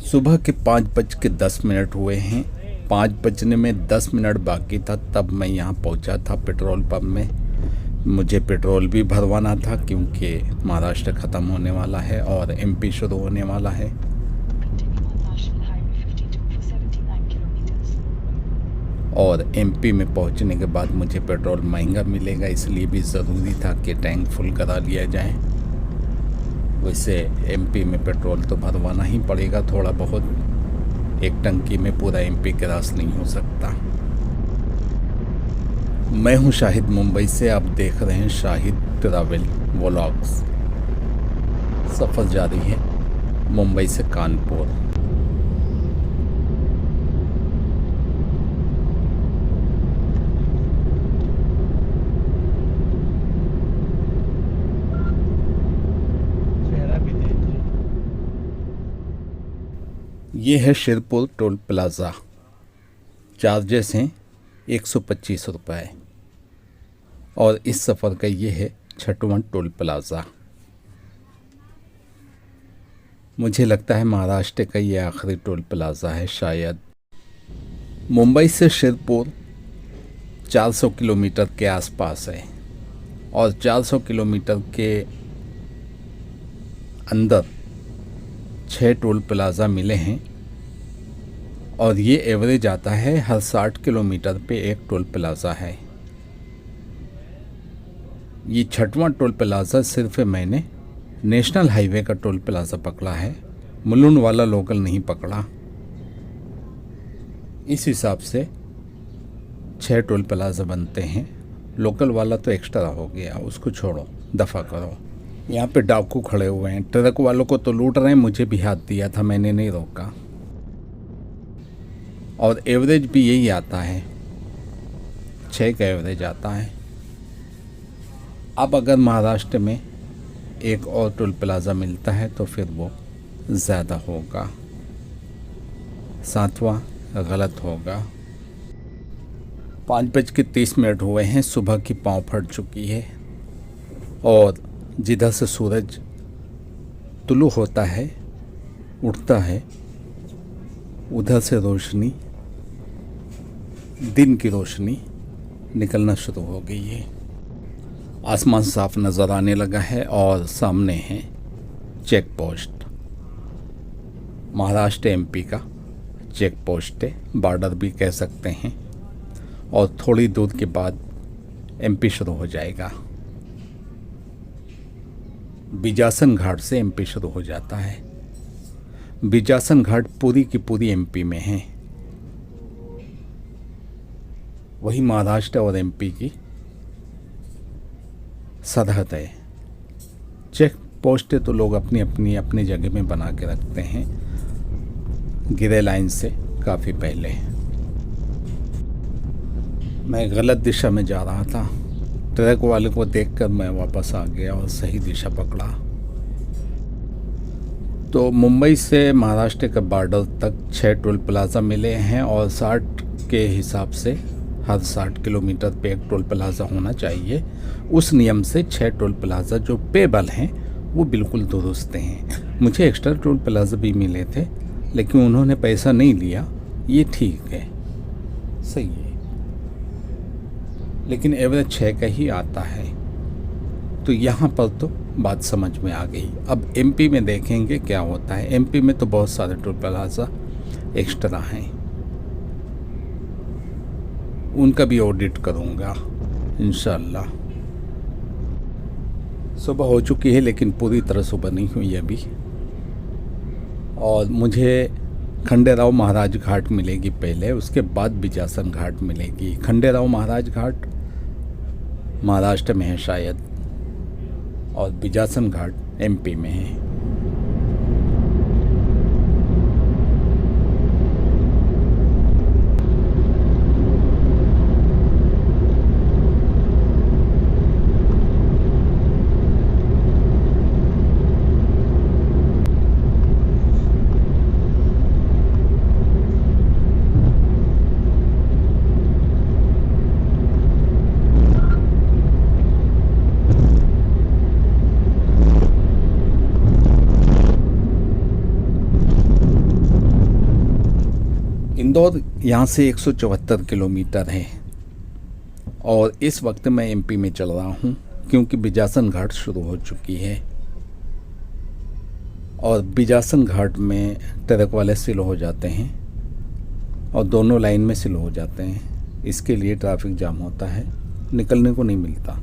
सुबह के 5:10 हुए हैं। 5 बजने में 10 मिनट बाकी था तब मैं यहाँ पहुँचा था पेट्रोल पंप में। मुझे पेट्रोल भी भरवाना था क्योंकि महाराष्ट्र ख़त्म होने वाला है और एमपी शुरू होने वाला है। और एमपी में पहुँचने के बाद मुझे पेट्रोल महंगा मिलेगा, इसलिए भी ज़रूरी था कि टैंक फुल करा लिया जाए। वैसे एमपी में पेट्रोल तो भरवाना ही पड़ेगा थोड़ा बहुत, एक टंकी में पूरा एमपी क्रॉस नहीं हो सकता। मैं हूं शाहिद मुंबई से, आप देख रहे हैं शाहिद ट्रैवल व्लॉग्स। सफ़र जारी है मुंबई से कानपुर। ये है शिरपुर टोल प्लाज़ा। चार्जेस हैं 125 रुपये और इस सफ़र का ये है 6वां टोल प्लाज़ा। मुझे लगता है महाराष्ट्र का ये आखिरी टोल प्लाज़ा है शायद। मुंबई से शिरपुर 400 किलोमीटर के आसपास है और 400 किलोमीटर के अंदर 6 टोल प्लाज़ा मिले हैं और ये एवरेज आता है हर 60 किलोमीटर पे एक टोल प्लाज़ा है। ये 6वां टोल प्लाज़ा सिर्फ मैंने नेशनल हाईवे का टोल प्लाज़ा पकड़ा है, मुलुंड वाला लोकल नहीं पकड़ा। इस हिसाब से 6 टोल प्लाज़ा बनते हैं। लोकल वाला तो एक्स्ट्रा हो गया, उसको छोड़ो, दफ़ा करो। यहाँ पे डाकू खड़े हुए हैं, ट्रक वालों को तो लूट रहे हैं। मुझे भी हाथ दिया था, मैंने नहीं रोका। और एवरेज भी यही आता है, 6 का एवरेज आता है। अब अगर महाराष्ट्र में एक और टोल प्लाज़ा मिलता है तो फिर वो ज़्यादा होगा, 7वां गलत होगा। 5:30 हुए हैं, सुबह की पाँव फट चुकी है और जिधर से सूरज तुलू होता है, उठता है, उधर से रोशनी, दिन की रोशनी निकलना शुरू हो गई है। आसमान साफ नज़र आने लगा है और सामने है चेक पोस्ट। महाराष्ट्र एमपी का चेक पोस्ट है, बॉर्डर भी कह सकते हैं। और थोड़ी दूर के बाद एमपी शुरू हो जाएगा। बिजासन घाट से एमपी शुरू हो जाता है। बिजासन घाट पूरी की पूरी एमपी में है। वही महाराष्ट्र और एमपी की सरहद है। चेक पोस्ट तो लोग अपनी जगह में बना के रखते हैं, गिरे लाइन से काफ़ी पहले। मैं गलत दिशा में जा रहा था, ट्रक वाले को देखकर मैं वापस आ गया और सही दिशा पकड़ा। तो मुंबई से महाराष्ट्र के बॉर्डर तक 6 टोल प्लाज़ा मिले हैं और 60 के हिसाब से हर 60 किलोमीटर पे एक टोल प्लाज़ा होना चाहिए। उस नियम से 6 टोल प्लाज़ा जो पेबल हैं वो बिल्कुल दुरुस्त हैं। मुझे एक्स्ट्रा टोल प्लाज़ा भी मिले थे लेकिन उन्होंने पैसा नहीं लिया, ये ठीक है, सही है। लेकिन एवरेज 6 का ही आता है। तो यहाँ पर तो बात समझ में आ गई। अब एमपी में देखेंगे क्या होता है। एमपी में तो बहुत सारे टोल प्लाज़ा एक्स्ट्रा हैं, उनका भी ऑडिट करूँगा इंशाल्लाह। सुबह हो चुकी है लेकिन पूरी तरह सुबह नहीं हुई अभी। और मुझे खंडेराव महाराज घाट मिलेगी पहले, उसके बाद बिजासन घाट मिलेगी। खंडेराव महाराज घाट महाराष्ट्र में है शायद और बिजासन घाट एमपी में है। इंदौर यहाँ से 174 किलोमीटर है और इस वक्त मैं एमपी में चल रहा हूँ क्योंकि बिजासन घाट शुरू हो चुकी है और बिजासन घाट में ट्रक वाले स्लो हो जाते हैं और दोनों लाइन में स्लो हो जाते हैं। इसके लिए ट्रैफिक जाम होता है, निकलने को नहीं मिलता।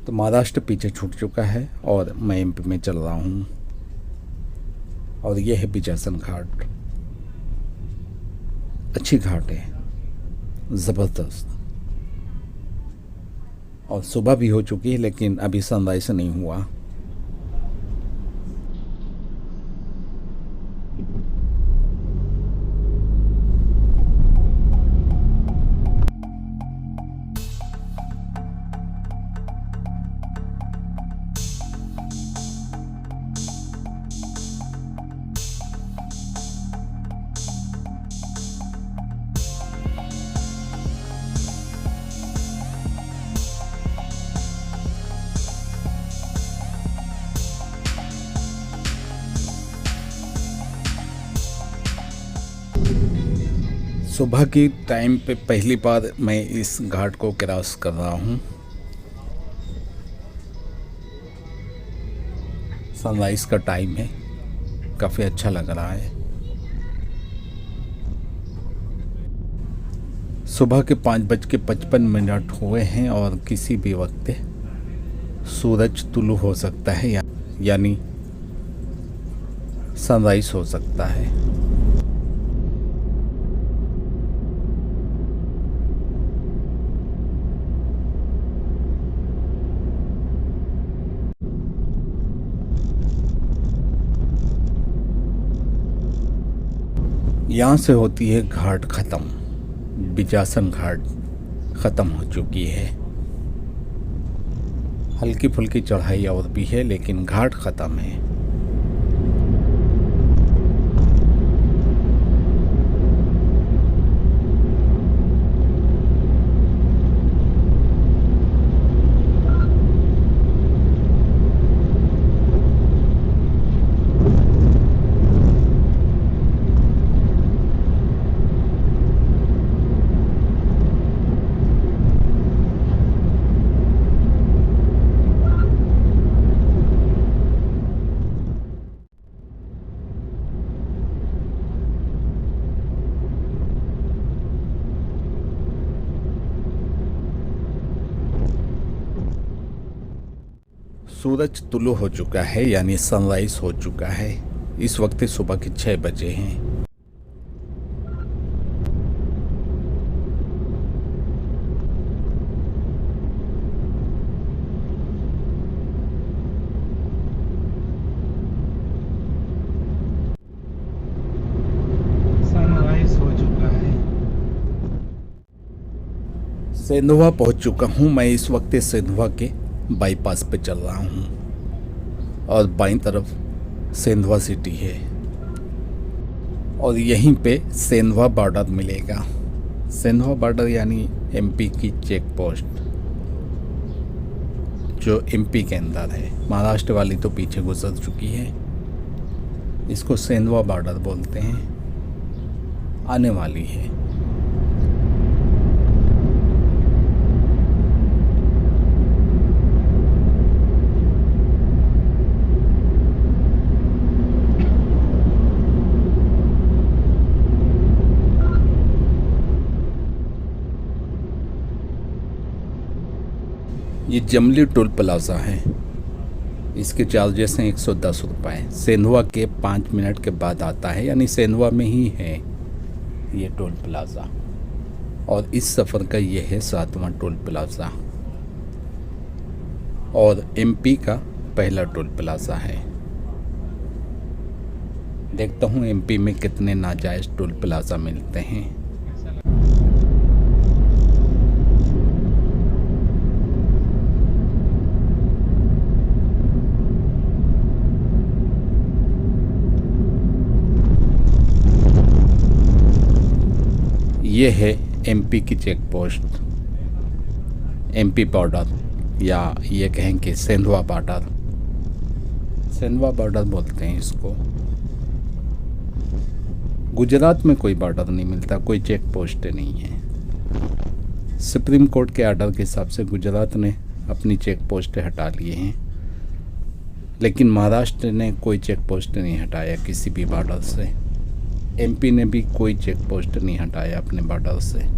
तो महाराष्ट्र पीछे छूट चुका है और मैं एमपी में चल रहा हूँ और ये है बिजासन घाट। अच्छी घाट है, ज़बरदस्त। और सुबह भी हो चुकी है लेकिन अभी सनराइज नहीं हुआ। सुबह की टाइम पे पहली बार मैं इस घाट को क्रॉस कर रहा हूँ। सनराइज का टाइम है, काफ़ी अच्छा लग रहा है। सुबह के 5:55 हुए हैं और किसी भी वक्त सूरज तुलू हो सकता है यानी सनराइज हो सकता है। यहाँ से होती है घाट ख़त्म, बिजासन घाट ख़त्म हो चुकी है। हल्की फुल्की चढ़ाई और भी है लेकिन घाट ख़त्म है। सूरज तुलू हो चुका है यानी सनराइज हो चुका है। इस वक्त सुबह के 6 बजे हैं। सनराइज हो चुका है। सेंधवा पहुंच चुका हूं। मैं इस वक्त सेंधवा के बाईपास पे चल रहा हूँ और बाईं तरफ सेंधवा सिटी है और यहीं पे सेंधवा बॉर्डर मिलेगा। सेंधवा बॉर्डर यानी एमपी की चेक पोस्ट जो एमपी के अंदर है। महाराष्ट्र वाली तो पीछे गुजर चुकी है। इसको सेंधवा बॉर्डर बोलते हैं, आने वाली है। ये जमली टोल प्लाज़ा है। इसके चार्जेस हैं 110 रुपये। सेंधवा के 5 मिनट के बाद आता है यानी सेंधवा में ही है ये टोल प्लाज़ा और इस सफ़र का ये है 7वां टोल प्लाज़ा और एमपी का पहला टोल प्लाज़ा है। देखता हूँ एमपी में कितने नाजायज़ टोल प्लाज़ा मिलते हैं। ये है एमपी की चेक पोस्ट, एमपी बॉर्डर या ये कहें कि सेंधवा बॉर्डर। सेंधवा बॉर्डर बोलते हैं इसको। गुजरात में कोई बॉर्डर नहीं मिलता, कोई चेक पोस्ट नहीं है। सुप्रीम कोर्ट के आर्डर के हिसाब से गुजरात ने अपनी चेक पोस्ट हटा लिए हैं, लेकिन महाराष्ट्र ने कोई चेक पोस्ट नहीं हटाया किसी भी बॉर्डर से। एमपी ने भी कोई चेक पोस्ट नहीं हटाया अपने बॉर्डर से।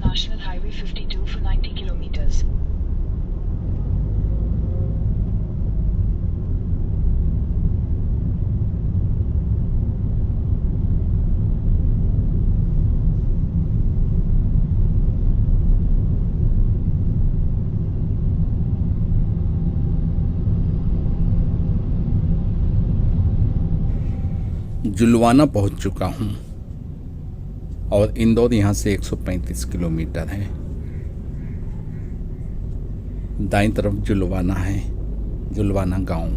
National Highway 52 for 90 kilometers. जुलवाना पहुंच चुका हूं और इंदौर यहाँ से 135 किलोमीटर है। दाईं तरफ जुलवाना है, जुलवाना गांव।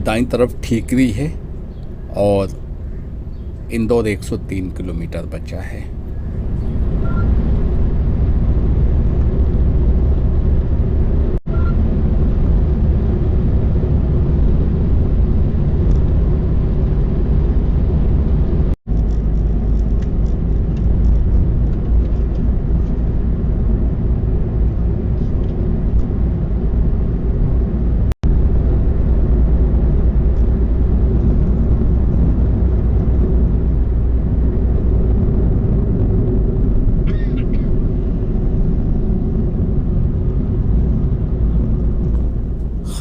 दाईं तरफ ठीकरी है और इंदौर 103 किलोमीटर बचा है।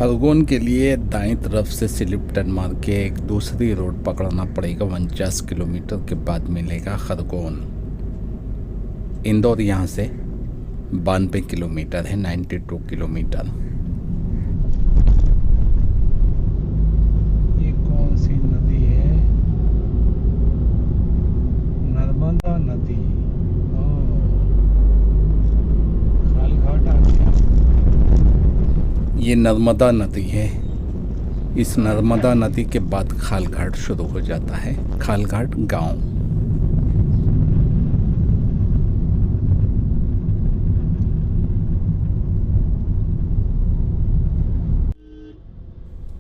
खरगोन के लिए दाईं तरफ से स्लिप टर्न मार के एक दूसरी रोड पकड़ना पड़ेगा। 49 किलोमीटर के बाद मिलेगा खरगोन। इंदौर यहाँ से 92 किलोमीटर है, 92 किलोमीटर। ये कौन सी नदी है? नर्मदा नदी। खालघाट आ गया। ये नर्मदा नदी है। इस नर्मदा नदी के बाद खालघाट शुरू हो जाता है, खालघाट गांव।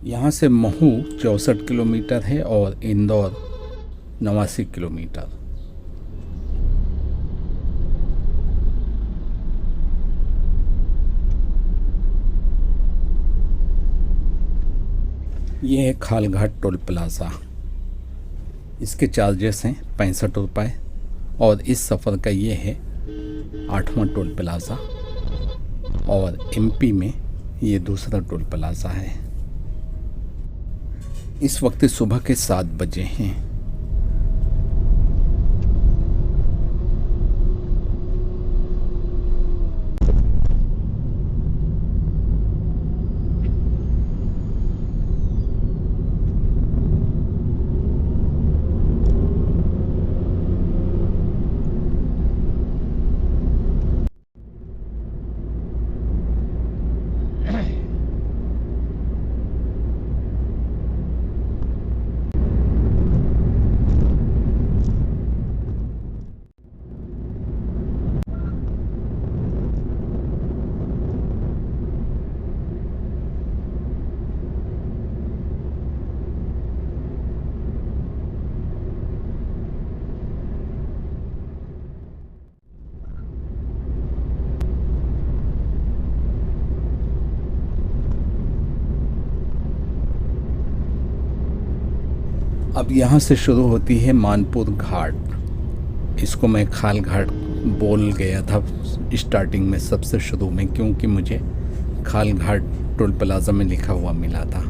यहाँ से महू 64 किलोमीटर है और इंदौर 89 किलोमीटर। ये है खालघाट टोल प्लाज़ा। इसके चार्जेस हैं 65 रुपये और इस सफ़र का ये है 8वां टोल प्लाज़ा और एमपी में ये दूसरा टोल प्लाज़ा है। इस वक्त सुबह के 7 बजे हैं। अब यहाँ से शुरू होती है मानपुर घाट। इसको मैं खाल घाट बोल गया था स्टार्टिंग में सबसे शुरू में, क्योंकि मुझे खाल घाट टोल प्लाज़ा में लिखा हुआ मिला था,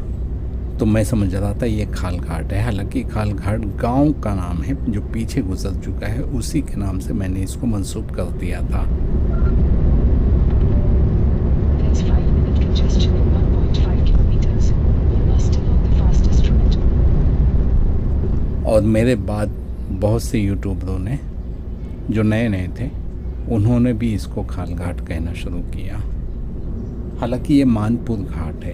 तो मैं समझ रहा था ये खाल घाट है। हालांकि खाल घाट गांव का नाम है जो पीछे गुजर चुका है, उसी के नाम से मैंने इसको मंसूब कर दिया था। There's 5-minute congestion in 1.5 kilometers. You are still on the fastest route. और मेरे बाद बहुत से यूट्यूबरों ने जो नए नए थे उन्होंने भी इसको खाल घाट कहना शुरू किया। हालांकि ये मानपुर घाट है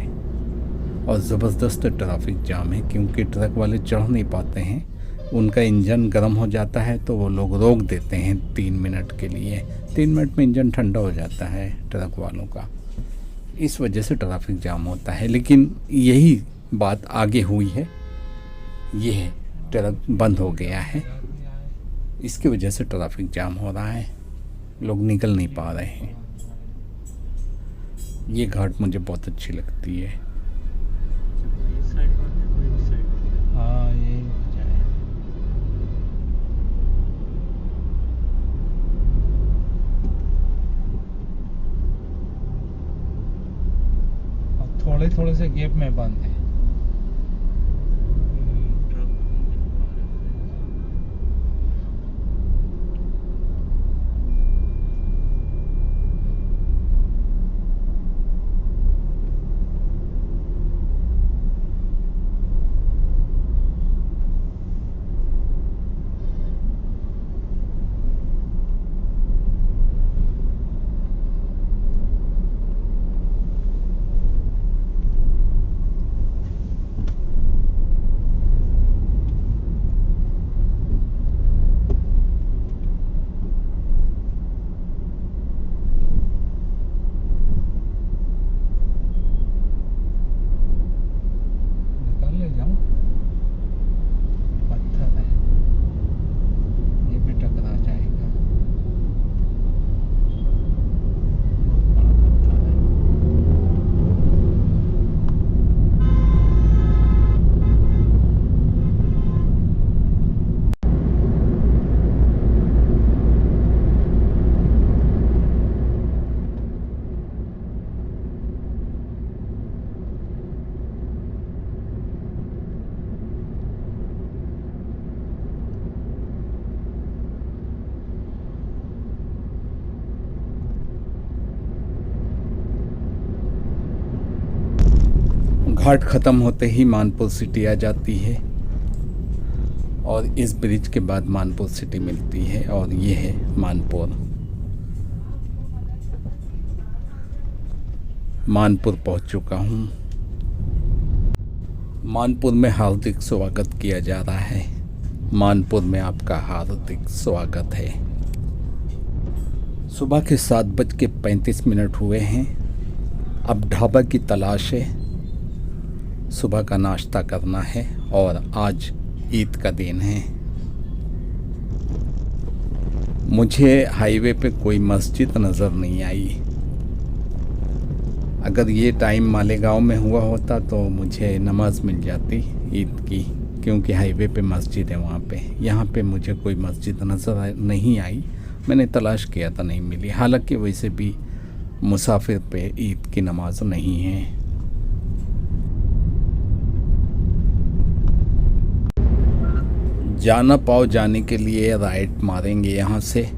और ज़बरदस्त ट्रैफिक जाम है, क्योंकि ट्रक वाले चढ़ नहीं पाते हैं। उनका इंजन गर्म हो जाता है तो वो लोग रोक देते हैं 3 मिनट के लिए। 3 मिनट में इंजन ठंडा हो जाता है ट्रक वालों का, इस वजह से ट्रैफिक जाम होता है। लेकिन यही बात आगे हुई है, ये है ट्रक बंद हो गया है, इसकी वजह से ट्रैफिक जाम हो रहा है, लोग निकल नहीं पा रहे हैं। ये घाट मुझे बहुत अच्छी लगती है। हाँ यही वजह है। अब थोड़े थोड़े से गैप में बंद है। घाट ख़त्म होते ही मानपुर सिटी आ जाती है और इस ब्रिज के बाद मानपुर सिटी मिलती है और ये है मानपुर। मानपुर पहुंच चुका हूं। मानपुर में हार्दिक स्वागत किया जा रहा है। मानपुर में आपका हार्दिक स्वागत है। सुबह के 7:35 हुए हैं। अब ढाबा की तलाश है, सुबह का नाश्ता करना है और आज ईद का दिन है। मुझे हाईवे पे कोई मस्जिद नज़र नहीं आई। अगर ये टाइम मालेगांव में हुआ होता तो मुझे नमाज़ मिल जाती ईद की, क्योंकि हाईवे पे मस्जिद है वहाँ पे। यहाँ पे मुझे कोई मस्जिद नज़र नहीं आई, मैंने तलाश किया था, नहीं मिली। हालांकि वैसे भी मुसाफिर पे ईद की नमाज नहीं है। जाना पाओ जाने के लिए राइट मारेंगे यहाँ से,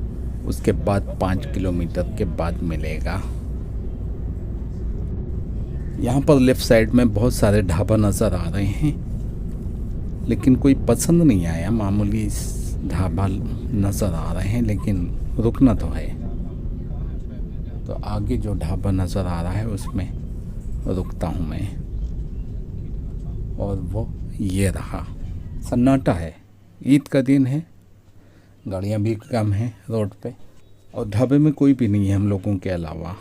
उसके बाद 5 किलोमीटर के बाद मिलेगा। यहाँ पर लेफ़्ट साइड में बहुत सारे ढाबा नज़र आ रहे हैं, लेकिन कोई पसंद नहीं आया। मामूली ढाबा नज़र आ रहे हैं, लेकिन रुकना तो है। तो आगे जो ढाबा नज़र आ रहा है उसमें रुकता हूँ मैं, और वो ये रहा। सन्नाटा है, ईद का दिन है, गाड़ियाँ भी कम हैं रोड पे, और ढाबे में कोई भी नहीं है हम लोगों के अलावा।